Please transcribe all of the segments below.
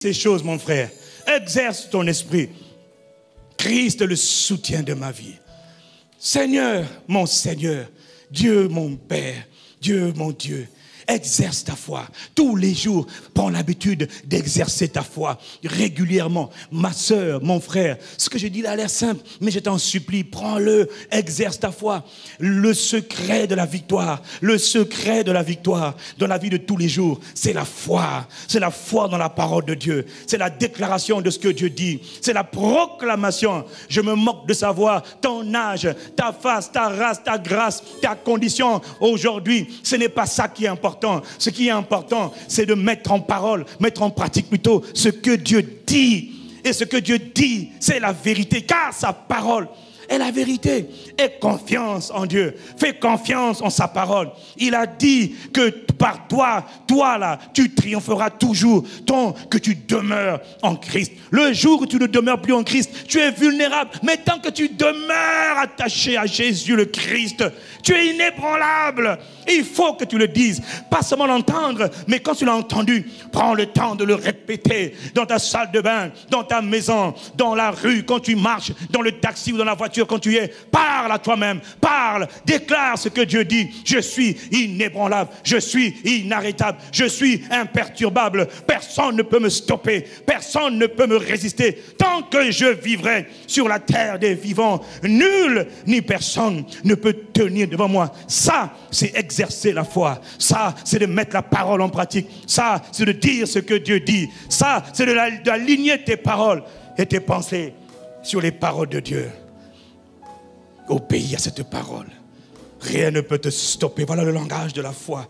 tes choses, mon frère. Exerce ton esprit. Christ est le soutien de ma vie. Seigneur, Dieu mon Père, Dieu mon Dieu. Exerce ta foi. Tous les jours, prends l'habitude d'exercer ta foi régulièrement. Ma sœur, mon frère, ce que je dis là a l'air simple, mais je t'en supplie, prends-le, exerce ta foi. Le secret de la victoire dans la vie de tous les jours, c'est la foi. C'est la foi dans la parole de Dieu. C'est la déclaration de ce que Dieu dit. C'est la proclamation. Je me moque de savoir ton âge, ta face, ta race, ta grâce, ta condition. Aujourd'hui, ce n'est pas ça qui est important. Ce qui est important, c'est de mettre en parole, mettre en pratique plutôt ce que Dieu dit. Et ce que Dieu dit, c'est la vérité, car sa parole est la vérité. Aie confiance en Dieu. Fais confiance en sa parole. Il a dit que par toi là, tu triompheras toujours tant que tu demeures en Christ. Le jour où tu ne demeures plus en Christ, tu es vulnérable. Mais tant que tu demeures attaché à Jésus le Christ, tu es inébranlable. Il faut que tu le dises. Pas seulement l'entendre, mais quand tu l'as entendu, prends le temps de le répéter dans ta salle de bain, dans ta maison, dans la rue, quand tu marches, dans le taxi ou dans la voiture, quand tu y es. Parle à toi-même, parle, déclare ce que Dieu dit. Je suis inébranlable, je suis inarrêtable, je suis imperturbable. Personne ne peut me stopper, personne ne peut me résister. Tant que je vivrai sur la terre des vivants, nul ni personne ne peut tenir devant moi. Ça, c'est exercer la foi. Ça, c'est de mettre la parole en pratique. Ça, c'est de dire ce que Dieu dit. Ça, c'est d'aligner tes paroles et tes pensées sur les paroles de Dieu. Obéis à cette parole. Rien ne peut te stopper. Voilà le langage de la foi.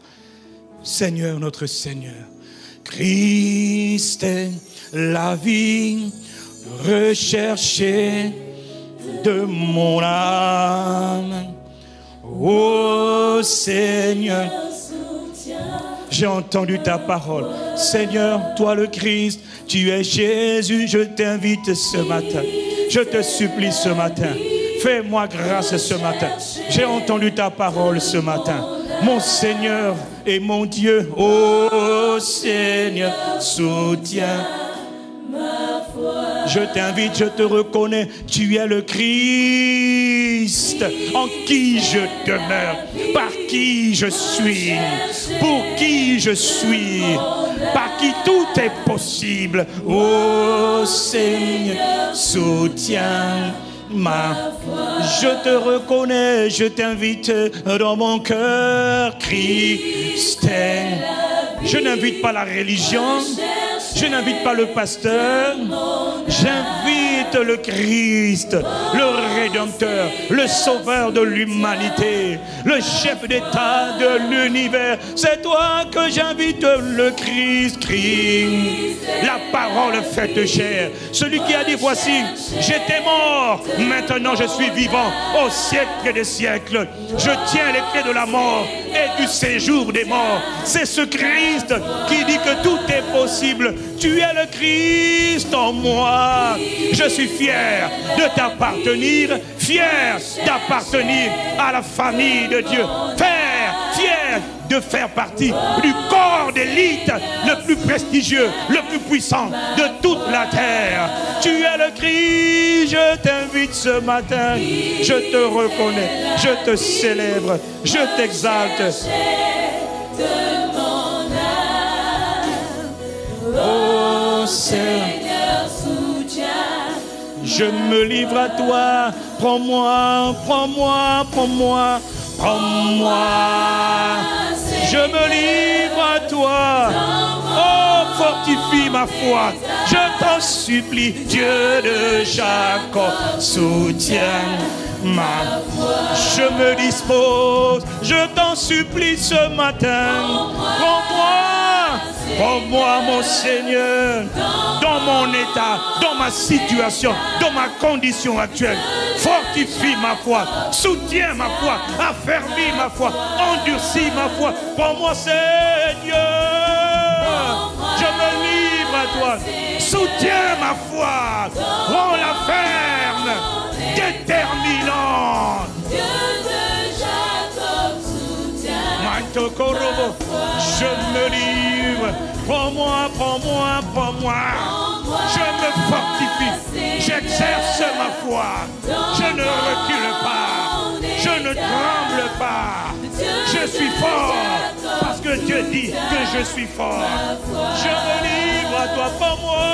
Seigneur, notre Seigneur, Christ est la vie recherchée de mon âme. Oh Seigneur, j'ai entendu ta parole. Seigneur, toi le Christ, tu es Jésus, je t'invite ce matin. Je te supplie ce matin. Fais-moi grâce ce matin. J'ai entendu ta parole ce matin. Mon Seigneur et mon Dieu, oh Seigneur, soutiens ma foi. Je t'invite, je te reconnais, tu es le Christ en qui je demeure, par qui je suis, pour qui je suis, par qui tout est possible. Oh Seigneur, soutiens ma foi. Je te reconnais, je t'invite dans mon cœur, Christ. Je n'invite pas la religion, je n'invite pas le pasteur, j'invite le Christ, le Rédempteur, le Sauveur de l'humanité, le chef d'État de l'univers. C'est toi que j'invite, le Christ, Christ, la parole faite chair. Celui qui a dit, voici, j'étais mort, maintenant je suis vivant au siècle des siècles. Je tiens les clés de la mort et du séjour des morts. C'est ce Christ qui dit que tout est possible. Tu es le Christ en moi. Je suis fier de t'appartenir, fier d'appartenir à la famille de Dieu. Fier de faire partie du corps d'élite le plus prestigieux, le plus puissant de toute la terre. Tu es le Christ, je t'invite ce matin. Je te reconnais, je te célèbre, je t'exalte. Oh Seigneur, soutiens. Je me livre à toi. Prends-moi, prends-moi, prends-moi, prends-moi. Je me livre à toi. Oh, fortifie ma foi. Je t'en supplie, Dieu de Jacob, soutiens ma foi. Je me dispose, je t'en supplie ce matin. Prends-moi, prends-moi mon Seigneur, dans mon état, dans ma situation, dans ma condition actuelle. Fortifie ma foi, soutiens ma foi, affermis ma foi, endurcis ma foi. Prends-moi Seigneur, je me livre à toi. Soutiens ma foi, rends-la ferme, déterminante. Je me livre, prends-moi, prends-moi. prends-moi, prends-moi. Je me fortifie, j'exerce ma foi. Je ne recule pas, je ne tremble pas. Je suis fort parce que Dieu dit que je suis fort. Je me livre à toi, prends-moi,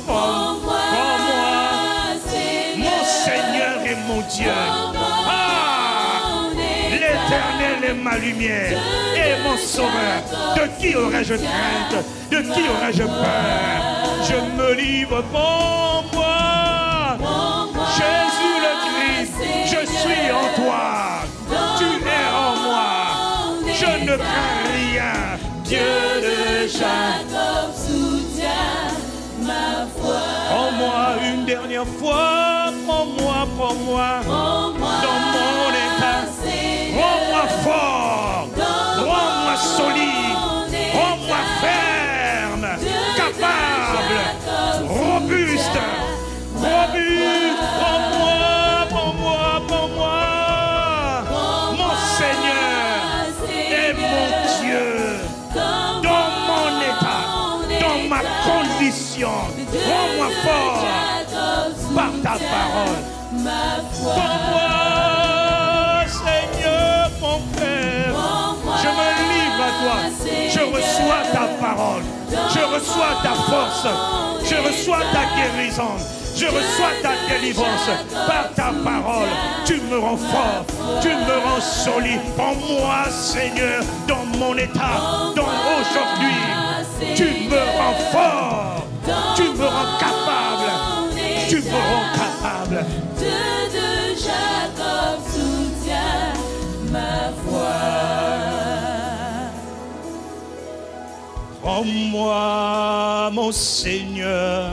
prends-moi, mon Seigneur et mon Dieu. L'Éternel est ma lumière et mon sauveur. De qui aurais-je crainte? De qui aurais-je peur? Je me livre pour moi. Jésus le Christ, je suis en toi. Tu es en moi. Je ne crains rien. Dieu de Jacob soutient ma foi. Prends-moi une dernière fois. Prends-moi, prends-moi. Dans mon état. Rends-moi fort, rends-moi solide, rends-moi ferme, capable, robuste, prends-moi, mon Seigneur et mon Dieu, dans mon état, dans ma condition, rends-moi fort par ta parole, prends-moi. Je me livre à toi. Je reçois ta parole. Je reçois ta force. Je reçois ta guérison. Je reçois ta délivrance. Par ta parole, tu me rends fort. Tu me rends solide. Prends-moi, Seigneur, dans mon état. Dans aujourd'hui. Tu me rends fort. Tu me rends capable. Tu me rends capable. Dieu de Jacob soutient ma foi. Prends-moi, mon Seigneur,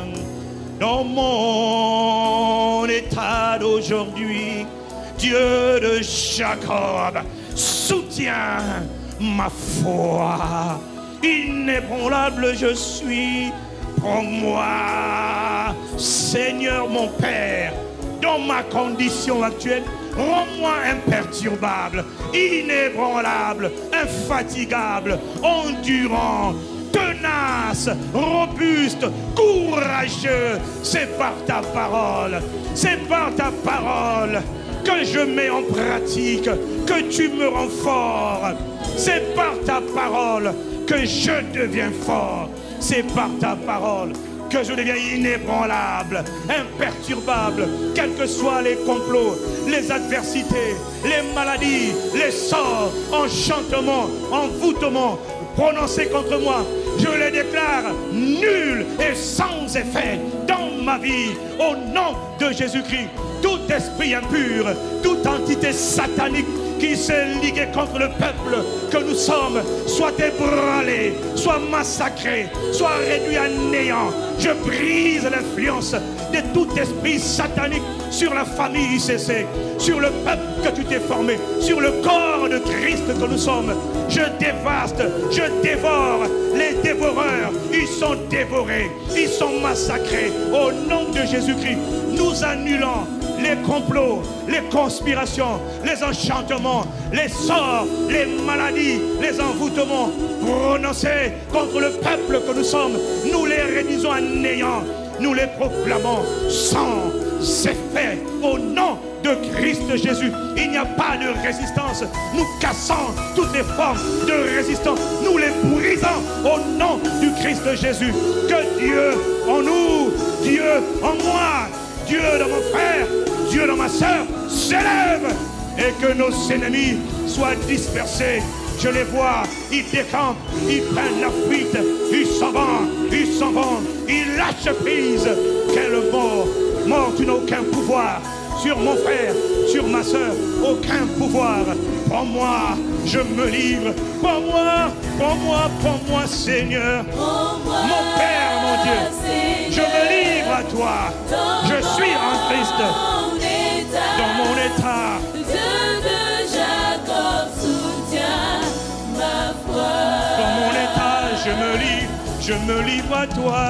dans mon état d'aujourd'hui. Dieu de Jacob, soutiens ma foi. Inébranlable je suis. Prends-moi, Seigneur mon Père, dans ma condition actuelle. Rends-moi imperturbable, inébranlable, infatigable, endurant, tenace, robuste, courageux. C'est par ta parole, c'est par ta parole que je mets en pratique, que tu me rends fort. C'est par ta parole que je deviens fort. C'est par ta parole que je deviens inébranlable, imperturbable, quels que soient les complots, les adversités, les maladies, les sorts, enchantements, envoûtements prononcés contre moi. Je les déclare nuls et sans effet dans ma vie, au nom de Jésus-Christ. Tout esprit impur, toute entité satanique qui s'est ligué contre le peuple que nous sommes, soit ébranlé, soit massacré, soit réduit à néant. Je brise l'influence de tout esprit satanique sur la famille ICC, sur le peuple que tu t'es formé, sur le corps de Christ que nous sommes. Je dévaste, je dévore les dévoreurs. Ils sont dévorés, ils sont massacrés. Au nom de Jésus-Christ, nous annulons les complots, les conspirations, les enchantements, les sorts, les maladies, les envoûtements prononcés contre le peuple que nous sommes. Nous les réduisons à néant. Nous les proclamons sans effet au nom de Christ Jésus. Il n'y a pas de résistance. Nous cassons toutes les formes de résistance. Nous les brisons au nom du Christ Jésus. Que Dieu en nous, Dieu en moi, Dieu dans mon frère, Dieu dans ma soeur s'élève et que nos ennemis soient dispersés. Je les vois, ils décampent, ils prennent la fuite, ils s'en vont, ils lâchent prise. Quelle mort! Mort, tu n'as aucun pouvoir sur mon frère, sur ma soeur, aucun pouvoir. Prends-moi, je me livre. Prends-moi, Seigneur. Mon Père, mon Dieu, je me livre à toi. Je suis en Christ. Dans mon état. Dieu de Jacob soutient ma foi. Dans mon état, je me livre à toi.